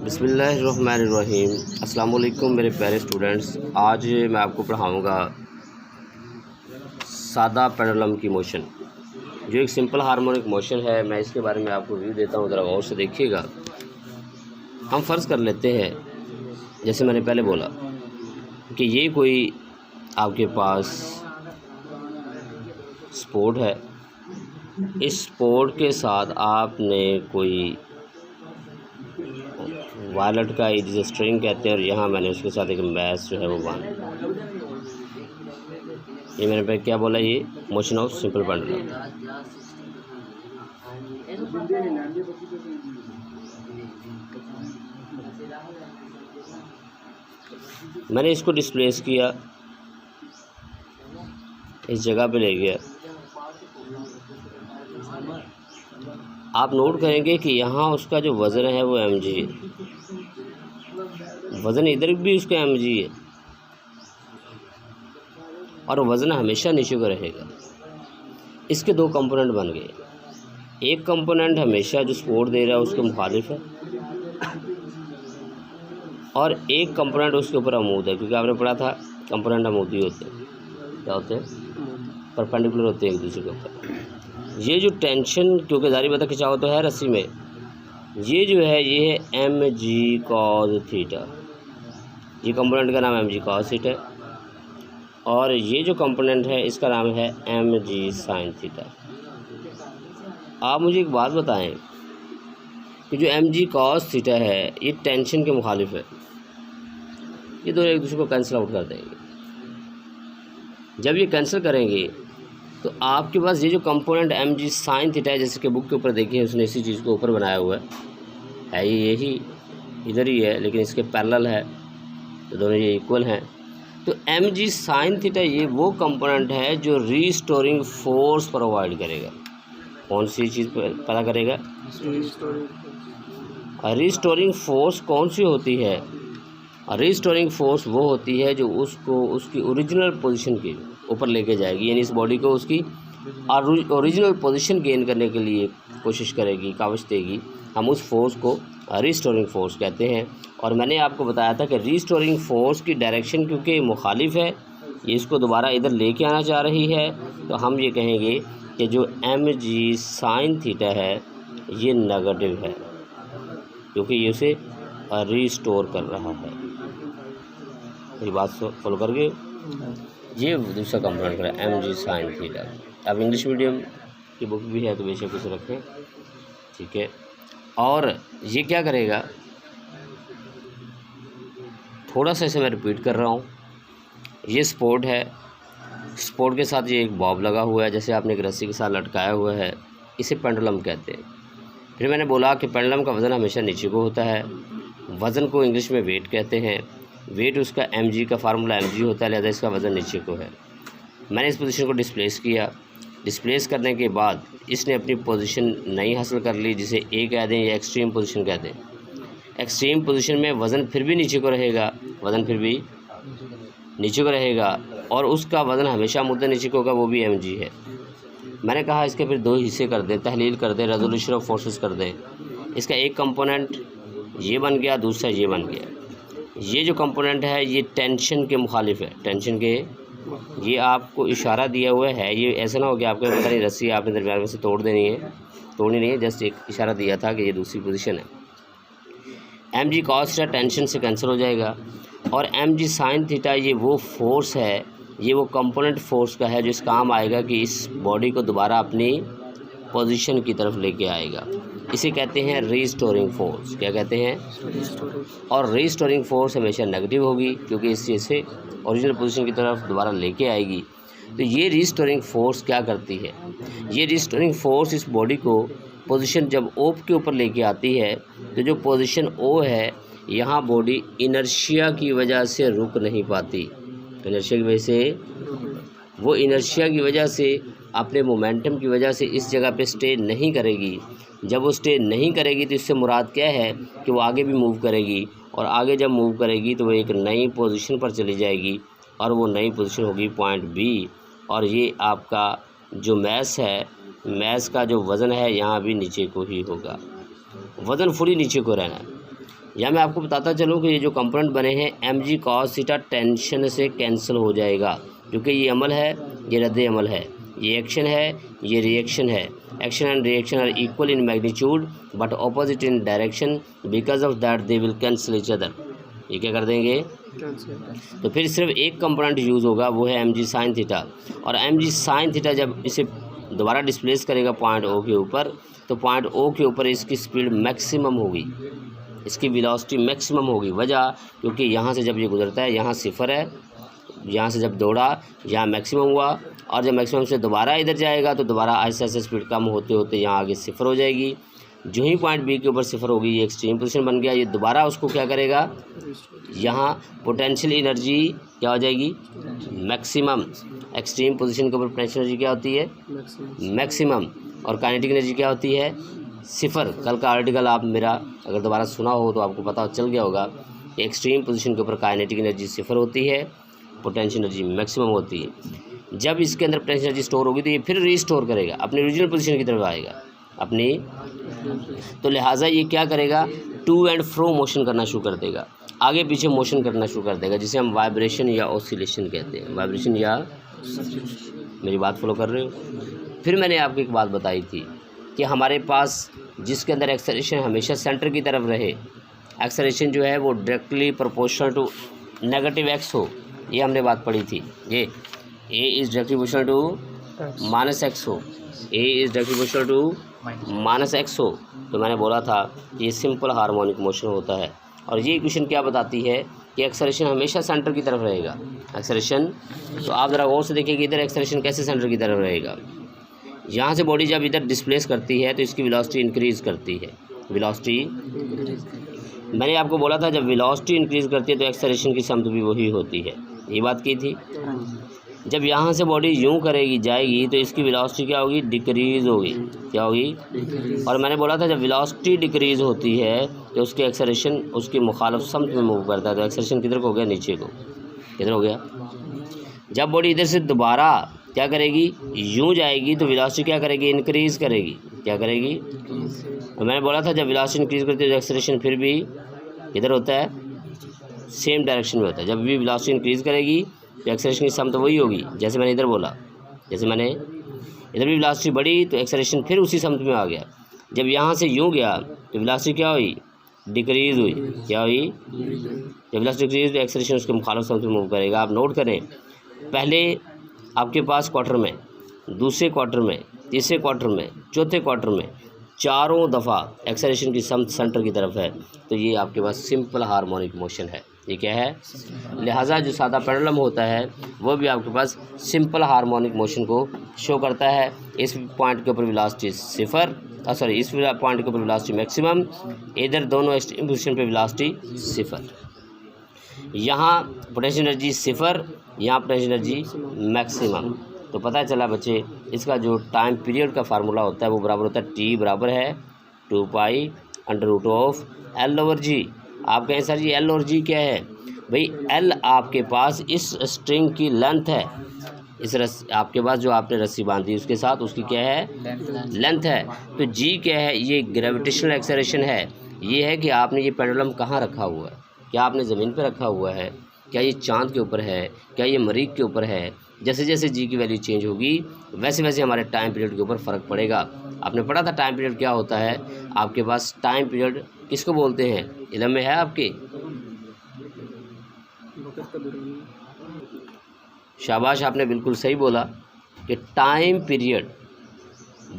बिस्मिल्लाहिर्रहमानिर्रहीम। अस्सलाम वालेकुम मेरे प्यारे स्टूडेंट्स। आज मैं आपको पढ़ाऊँगा सादा पेंडुलम की मोशन, जो एक सिंपल हार्मोनिक मोशन है। मैं इसके बारे में आपको रिव्यू देता हूँ, ज़रा गौर से देखिएगा। हम फ़र्ज़ कर लेते हैं, जैसे मैंने पहले बोला कि ये कोई आपके पास स्पोर्ट है। इस स्पोर्ट के साथ आपने कोई वायलेट का जिसे स्ट्रिंग कहते हैं, और यहाँ मैंने उसके साथ एक मैश जो है वो बांधा। ये मैंने पे क्या बोला, ये मोशन ऑफ सिंपल पेंडुलम। मैंने इसको डिस्प्लेस किया, इस जगह पे ले गया। आप नोट करेंगे कि यहाँ उसका जो वज़न है वो mg है, वज़न इधर भी उसका mg है, और वज़न हमेशा नीचे को रहेगा। इसके दो कंपोनेंट बन गए। एक कंपोनेंट हमेशा जो सपोर्ट दे रहा है उसके मुखालिफ है, और एक कंपोनेंट उसके ऊपर अमूद है, क्योंकि आपने पढ़ा था कंपोनेंट अमूदी होते हैं। क्या होते हैं? परपेंडिकुलर होते हैं एक दूसरे के ऊपर। ये जो टेंशन, क्योंकि जारी बता खिंचाव तो है रस्सी में, ये जो है ये है mg cos थीटा। ये कंपोनेंट का नाम mg cos थीटा है, और ये जो कंपोनेंट है इसका नाम है mg sin थीटा। आप मुझे एक बात बताएं कि जो mg cos थीटा है ये टेंशन के मुखालिफ है। ये दोनों एक दूसरे को कैंसिल आउट कर देंगे। जब ये कैंसिल करेंगे तो आपके पास ये जो कंपोनेंट mg sin थीटा है, जैसे कि बुक के ऊपर देखिए उसने इसी चीज़ को ऊपर बनाया हुआ है ये यही इधर ही है, लेकिन इसके पैरेलल है, तो दोनों ये इक्वल हैं। तो mg sin थीटा ये वो कंपोनेंट है जो रीस्टोरिंग फोर्स प्रोवाइड करेगा। कौन सी चीज़ पैदा करेगा? रीस्टोरिंग फोर्स कौन सी होती है? रीस्टोरिंग फोर्स वो होती है जो उसको उसकी ओरिजिनल पोजीशन के ऊपर लेके जाएगी, यानी इस बॉडी को उसकी ओरिजिनल पोजीशन गेन करने के लिए कोशिश करेगी, काविश देगी। हम उस फोर्स को रीस्टोरिंग फोर्स कहते हैं। और मैंने आपको बताया था कि रीस्टोरिंग फोर्स की डायरेक्शन क्योंकि मुखालिफ है, ये इसको दोबारा इधर लेके आना चाह रही है, तो हम ये कहेंगे कि जो mg sin थीटा है ये नेगेटिव है, क्योंकि ये उसे रीस्टोर कर रहा है। मेरी बात फॉलो करके, ये दूसरा कंपोनेंट करें mg sin थीटा। अब इंग्लिश मीडियम की बुक भी है तो बेशक उसे रखें, ठीक है। और ये क्या करेगा, थोड़ा सा इसे मैं रिपीट कर रहा हूँ। ये स्पोर्ट है, स्पोर्ट के साथ ये एक बॉब लगा हुआ है, जैसे आपने एक रस्सी के साथ लटकाया हुआ है, इसे पेंडुलम कहते हैं। फिर मैंने बोला कि पेंडुलम का वज़न हमेशा नीचे को होता है। वज़न को इंग्लिश में वेट कहते हैं। वेट उसका mg का फार्मूला mg होता है, लिहाजा इसका वज़न नीचे को है। मैंने इस पोजीशन को डिस्प्लेस किया। डिस्प्लेस करने के बाद इसने अपनी पोजीशन नई हासिल कर ली, जिसे ए कह दें या एक्सट्रीम पोजीशन कह दें। एक्सट्रीम पोजीशन में वज़न फिर भी नीचे को रहेगा, वज़न फिर भी नीचे को रहेगा, और उसका वज़न हमेशा मुद्दा नीचे को होगा, वो भी mg है। मैंने कहा इसके फिर दो हिस्से कर दें, तहलील कर दें, रेजोल्यूशन ऑफ फोर्सेस कर दें। इसका एक कंपोनेंट ये बन गया, दूसरा ये बन गया। ये जो कंपोनेंट है ये टेंशन के मुखालिफ है, टेंशन के। ये आपको इशारा दिया हुआ है, ये ऐसा ना हो कि आपको पता नहीं रस्सी आपने दरमियान में से तोड़ देनी है, तोड़नी नहीं है, जस्ट एक इशारा दिया था कि ये दूसरी पोजीशन है। mg cos थीटा टेंशन से कैंसिल हो जाएगा, और mg sin थीटा ये वो फोर्स है, ये वो कंपोनेंट फोर्स का है जो इस काम आएगा कि इस बॉडी को दोबारा अपनी पोजीशन की तरफ लेके आएगा। इसे कहते हैं रीस्टोरिंग फोर्स। क्या कहते हैं? और रीस्टोरिंग फोर्स हमेशा नेगेटिव होगी, क्योंकि इसे ओरिजिनल पोजीशन की तरफ दोबारा लेके आएगी। तो ये रीस्टोरिंग फोर्स क्या करती है? ये रीस्टोरिंग फोर्स इस बॉडी को पोजीशन जब ओ के ऊपर लेके आती है, तो जो पोजीशन ओ है यहाँ बॉडी इनर्शिया की वजह से रुक नहीं पाती। इनर्शिया की वजह से, वो इनर्शिया की वजह से, अपने मोमेंटम की वजह से इस जगह पे स्टे नहीं करेगी। जब वो स्टे नहीं करेगी तो इससे मुराद क्या है कि वो आगे भी मूव करेगी, और आगे जब मूव करेगी तो वो एक नई पोजीशन पर चली जाएगी, और वो नई पोजीशन होगी पॉइंट बी। और ये आपका जो मैस है, मैस का जो वज़न है यहाँ भी नीचे को ही होगा। वज़न फुली नीचे को रहना है। या मैं आपको बताता चलूँ कि ये जो कंपोनेंट बने हैं mg cos थीटा टेंशन से कैंसिल हो जाएगा, क्योंकि ये अमल है, ये रद्द अमल है, ये एक्शन है, ये रिएक्शन है। Action and reaction are equal in magnitude but opposite in direction, because of that they will cancel each other. ये क्या कर देंगे? तो फिर सिर्फ एक कंपोनेंट यूज़ होगा, वो है mg sin थीटा। और mg sin थीटा जब इसे दोबारा डिस्प्लेस करेगा पॉइंट O के ऊपर, तो पॉइंट O के ऊपर इसकी स्पीड मैक्सिमम होगी, इसकी वेलोसिटी मैक्सिमम होगी। वजह क्योंकि यहाँ से जब ये गुजरता है यहाँ सिफर है, यहाँ से जब दौड़ा यहाँ मैक्सिमम हुआ, और जब मैक्सिमम से दोबारा इधर जाएगा तो दोबारा ऐसे ऐसे स्पीड कम होते होते यहाँ आगे सिफर हो जाएगी। जो ही पॉइंट बी के ऊपर सिफर होगी, ये एक्सट्रीम पोजीशन बन गया। ये दोबारा उसको क्या करेगा, यहाँ पोटेंशियल एनर्जी क्या हो जाएगी? मैक्सिमम। एक्सट्रीम पोजीशन के ऊपर पोटेंशियल एनर्जी क्या होती है? मैक्सिमम। और काइनेटिक एनर्जी क्या होती है? सिफर। कल का आर्टिकल आप मेरा अगर दोबारा सुना हो तो आपको पता चल गया होगा कि एक्सट्रीम पोजीशन के ऊपर काइनेटिक एनर्जी सिफर होती है, पोटेंशियल एनर्जी मैक्सिमम होती है। जब इसके अंदर पोटेंशियल एनर्जी स्टोर होगी तो ये फिर रीस्टोर करेगा, अपनी ओरिजिनल पोजीशन की तरफ आएगा अपनी। तो लिहाजा ये क्या करेगा? टू एंड फ्रो मोशन करना शुरू कर देगा, आगे पीछे मोशन करना शुरू कर देगा, जिसे हम वाइब्रेशन या ऑसिलेशन कहते हैं। वाइब्रेशन या, मेरी बात फॉलो कर रहे हो? फिर मैंने आपको एक बात बताई थी कि हमारे पास जिसके अंदर एक्सेलरेशन हमेशा सेंटर की तरफ रहे, एक्सेलरेशन जो है वो directly proportional to negative x हो, ये हमने बात पढ़ी थी। ये a is directly proportional to minus x हो, a is directly proportional to minus x हो, तो मैंने बोला था ये सिंपल हार्मोनिक मोशन होता है। और ये इक्वेशन क्या बताती है कि एक्सेलरेशन हमेशा सेंटर की तरफ रहेगा। एक्सेलरेशन, तो आप ज़रा गौर से देखिए कि इधर एक्सेलरेशन कैसे सेंटर की तरफ रहेगा। यहाँ से बॉडी जब इधर डिस्प्लेस करती है तो इसकी वेलोसिटी इंक्रीज़ करती है। वेलोसिटी, मैंने आपको बोला था जब वेलोसिटी इंक्रीज़ करती है तो एक्सेलरेशन की समत भी वही होती है, ये बात की थी। जब यहाँ से बॉडी यूं करेगी जाएगी तो इसकी वेलोसिटी क्या होगी? डिक्रीज़ होगी। क्या होगी? और मैंने बोला था जब वेलोसिटी डिक्रीज़ होती है तो उसके एक्सेलरेशन उसकी मुखालिफ समत में मूव करता है, तो एक्सेलरेशन किधर को हो गया? नीचे को। किधर हो गया? जब बॉडी इधर से दोबारा क्या करेगी? यूं जाएगी तो वेलोसिटी क्या करेगी? इंक्रीज़ करेगी। क्या करेगी? और मैंने बोला था जब वेलोसिटी इंक्रीज़ करती है तो एक्सेलरेशन फिर भी इधर होता है, सेम डायरेक्शन में होता है। जब भी वेलोसिटी इंक्रीज़ करेगी तो एक्सेलरेशन की सम तो वही होगी, जैसे मैंने इधर बोला। जैसे मैंने इधर भी वेलोसिटी बढ़ी तो एक्सेलरेशन फिर उसी समत में आ गया। जब यहाँ से यूं गया तो वेलोसिटी क्या हुई? डिक्रीज़ हुई। क्या हुई? जब वेलोसिटी डिक्रीज़ तो एक्सेलरेशन उसके मुखालिफ समत में मूव करेगा। आप नोट करें, पहले आपके पास क्वार्टर में, दूसरे क्वार्टर में, तीसरे क्वार्टर में, चौथे क्वार्टर में, चारों दफ़ा एक्सेलरेशन की समत सेंटर की तरफ है, तो ये आपके पास सिंपल हार्मोनिक मोशन है। ये क्या है? लिहाजा जो सादा पेंडुलम होता है वो भी आपके पास सिंपल हार्मोनिक मोशन को शो करता है। इस पॉइंट के ऊपर वेलोसिटी सिफर, इस पॉइंट के ऊपर वेलोसिटी मैक्सिमम, इधर दोनों एक्सट्रीम पोजीशन पे वेलोसिटी सिफर। यहाँ पोटेंशियल एनर्जी सिफर, यहाँ पोटेंशियल एनर्जी मैक्सिमम। तो पता चला बच्चे, इसका जो टाइम पीरियड का फार्मूला होता है वो बराबर होता है T बराबर है 2 pi under root of L/G। आप कहें सर जी L और G क्या है? भाई L आपके पास इस स्ट्रिंग की लेंथ है, इस आपके पास जो आपने रस्सी बांधी उसके साथ उसकी क्या है? लेंथ है। तो G क्या है? ये ग्रेविटेशनल एक्सेलरेशन है। ये है कि आपने ये पेंडुलम कहाँ रखा हुआ है? क्या आपने ज़मीन पर रखा हुआ है? क्या ये चाँद के ऊपर है? क्या ये मरीख के ऊपर है? जैसे जैसे G की वैल्यू चेंज होगी वैसे वैसे हमारे टाइम पीरियड के ऊपर फ़र्क पड़ेगा। आपने पढ़ा था टाइम पीरियड क्या होता है? आपके पास टाइम पीरियड किसको बोलते हैं? इल्म में है आपके? शाबाश, आपने बिल्कुल सही बोला कि टाइम पीरियड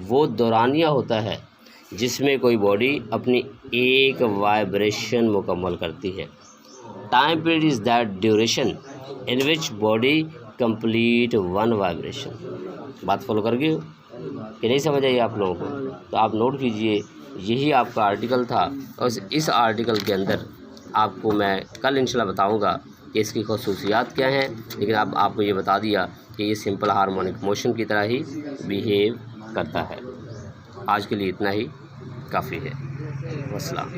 वो दौरानिया होता है जिसमें कोई बॉडी अपनी एक वाइब्रेशन मुकम्मल करती है। Time period is that duration in which body complete one vibration. बात फॉलो कर गए कि नहीं? समझ आई आप लोगों को? तो आप नोट कीजिए, यही आपका आर्टिकल था और इस आर्टिकल के अंदर आपको मैं कल इंशाल्लाह बताऊंगा कि इसकी ख़ुसूसियात क्या हैं, लेकिन अब आपको ये बता दिया कि ये सिंपल हार्मोनिक मोशन की तरह ही बिहेव करता है। आज के लिए इतना ही काफ़ी है। वस्सलाम।